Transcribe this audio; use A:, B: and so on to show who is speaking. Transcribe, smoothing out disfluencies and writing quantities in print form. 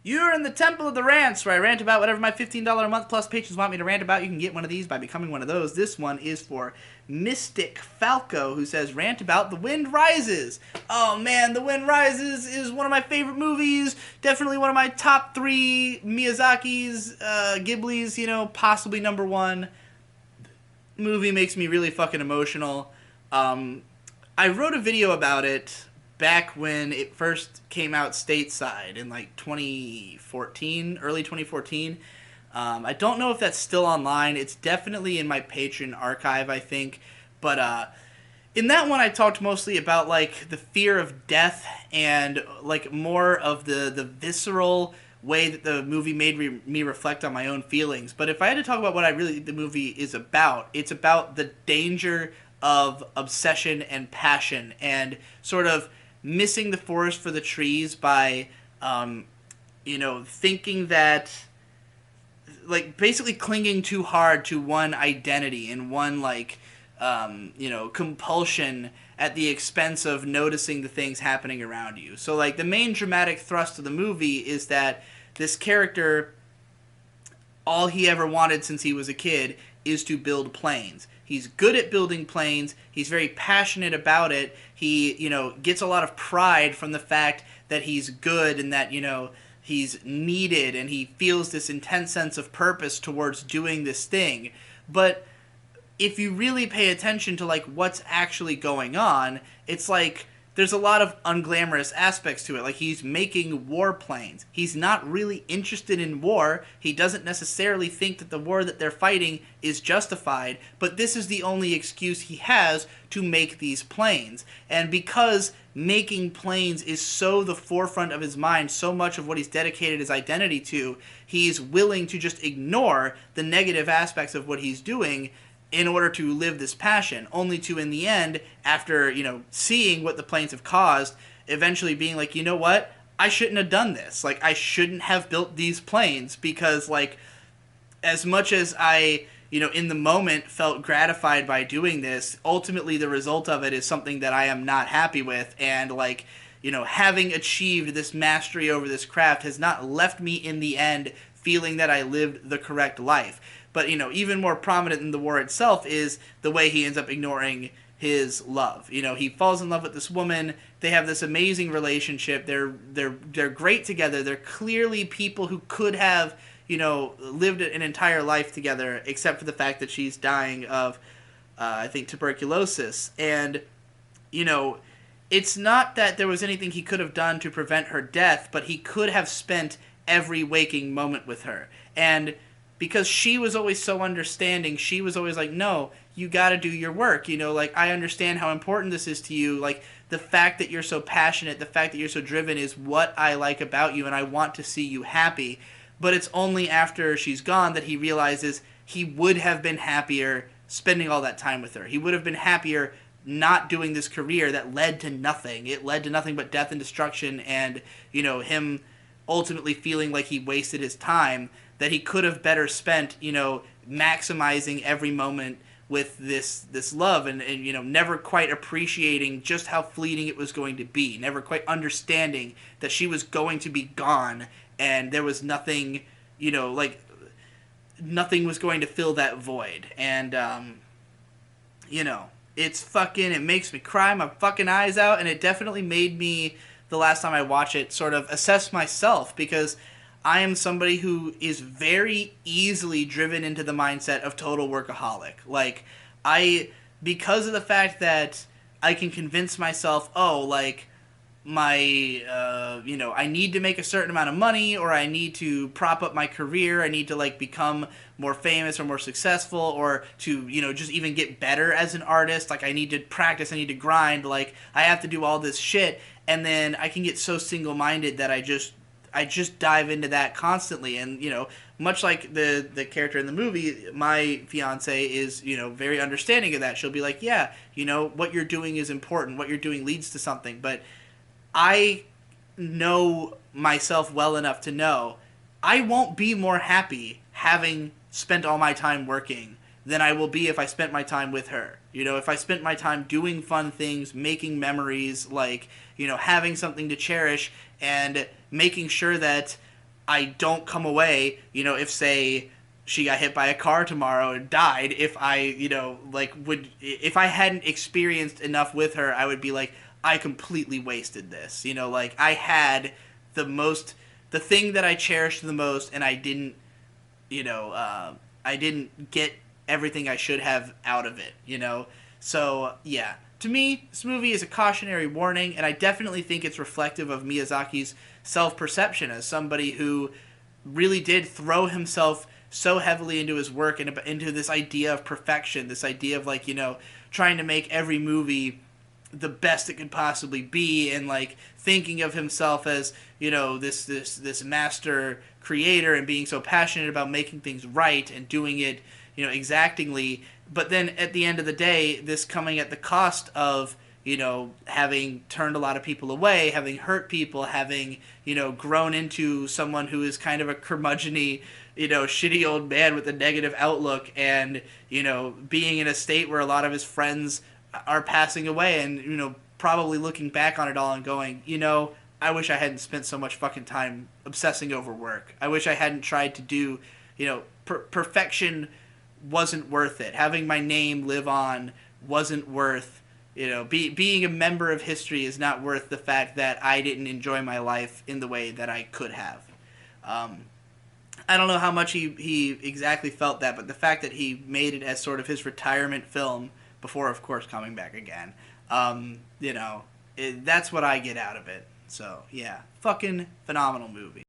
A: You're in the Temple of the Rants, where I rant about whatever my $15 a month plus patrons want me to rant about. You can get one of these by becoming one of those. This one is for Mystic Falco, who says, rant about The Wind Rises. Oh man, The Wind Rises is one of my favorite movies. Definitely one of my top three Miyazaki's, Ghibli's, possibly number one. Movie makes me really fucking emotional. I wrote a video about it back when it first came out stateside in like 2014, early 2014. I don't know if that's still online. It's definitely in my Patreon archive, I think. But in that one, I talked mostly about like the fear of death and like more of the visceral way that the movie made me reflect on my own feelings. But if I had to talk about what I really think the movie is about, it's about the danger of obsession and passion and sort of missing the forest for the trees by, thinking that, like, basically clinging too hard to one identity and one, like, compulsion at the expense of noticing the things happening around you. So, like, the main dramatic thrust of the movie is that this character, all he ever wanted since he was a kid is to build planes. He's good at building planes. He's very passionate about it. He, gets a lot of pride from the fact that he's good and that, he's needed, and he feels this intense sense of purpose towards doing this thing. But if you really pay attention to, like, what's actually going on, it's like there's a lot of unglamorous aspects to it. Like, he's making warplanes. He's not really interested in war. He doesn't necessarily think that the war that they're fighting is justified, but this is the only excuse he has to make these planes. And because making planes is so the forefront of his mind, so much of what he's dedicated his identity to, he's willing to just ignore the negative aspects of what he's doing in order to live this passion, only to, in the end, after, seeing what the planes have caused, eventually being like, you know what? I shouldn't have done this. Like, I shouldn't have built these planes because, like, as much as I, in the moment felt gratified by doing this, ultimately the result of it is something that I am not happy with. And, like, having achieved this mastery over this craft has not left me in the end feeling that I lived the correct life. But, even more prominent in the war itself is the way he ends up ignoring his love. He falls in love with this woman. They have this amazing relationship. They're great together. They're clearly people who could have, lived an entire life together, except for the fact that she's dying of, I think, tuberculosis. And, it's not that there was anything he could have done to prevent her death, but he could have spent every waking moment with her. And because she was always so understanding, she was always like, no, you gotta do your work, like, I understand how important this is to you, like, the fact that you're so passionate, the fact that you're so driven is what I like about you, and I want to see you happy. But it's only after she's gone that he realizes he would have been happier spending all that time with her. He would have been happier not doing this career that led to nothing. It led to nothing but death and destruction, and, him ultimately feeling like he wasted his time, that he could have better spent, maximizing every moment with this love and never quite appreciating just how fleeting it was going to be, never quite understanding that she was going to be gone and there was nothing, like, nothing was going to fill that void. And, it makes me cry my fucking eyes out, and it definitely made me, the last time I watch it, sort of assess myself, because I am somebody who is very easily driven into the mindset of total workaholic. Like, because of the fact that I can convince myself, I need to make a certain amount of money, or I need to prop up my career, I need to, like, become more famous or more successful, or to, just even get better as an artist, like, I need to practice, I need to grind, like, I have to do all this shit, and then I can get so single-minded that I just dive into that constantly. And, much like the character in the movie, my fiance is, very understanding of that. She'll be like, yeah, what you're doing is important. What you're doing leads to something. But I know myself well enough to know I won't be more happy having spent all my time working than I will be if I spent my time with her. If I spent my time doing fun things, making memories, like, having something to cherish, and making sure that I don't come away, if say she got hit by a car tomorrow and died, if I, if I hadn't experienced enough with her, I would be like, I completely wasted this. Like I had the most, the thing that I cherished the most, and I didn't, I didn't get everything I should have out of it. So, yeah. To me, this movie is a cautionary warning, and I definitely think it's reflective of Miyazaki's self-perception as somebody who really did throw himself so heavily into his work and into this idea of perfection, this idea of trying to make every movie the best it could possibly be, and thinking of himself as this master creator and being so passionate about making things right and doing it exactingly. But then at the end of the day, this coming at the cost of having turned a lot of people away, having hurt people, having grown into someone who is kind of a curmudgeon-y, shitty old man with a negative outlook, and being in a state where a lot of his friends are passing away, and probably looking back on it all and going, I wish I hadn't spent so much fucking time obsessing over work. I wish I hadn't tried to do, perfection wasn't worth it. Having my name live on wasn't worth, being a member of history is not worth the fact that I didn't enjoy my life in the way that I could have. I don't know how much he exactly felt that, but the fact that he made it as sort of his retirement film before, of course, coming back again, that's what I get out of it. So, yeah, fucking phenomenal movie.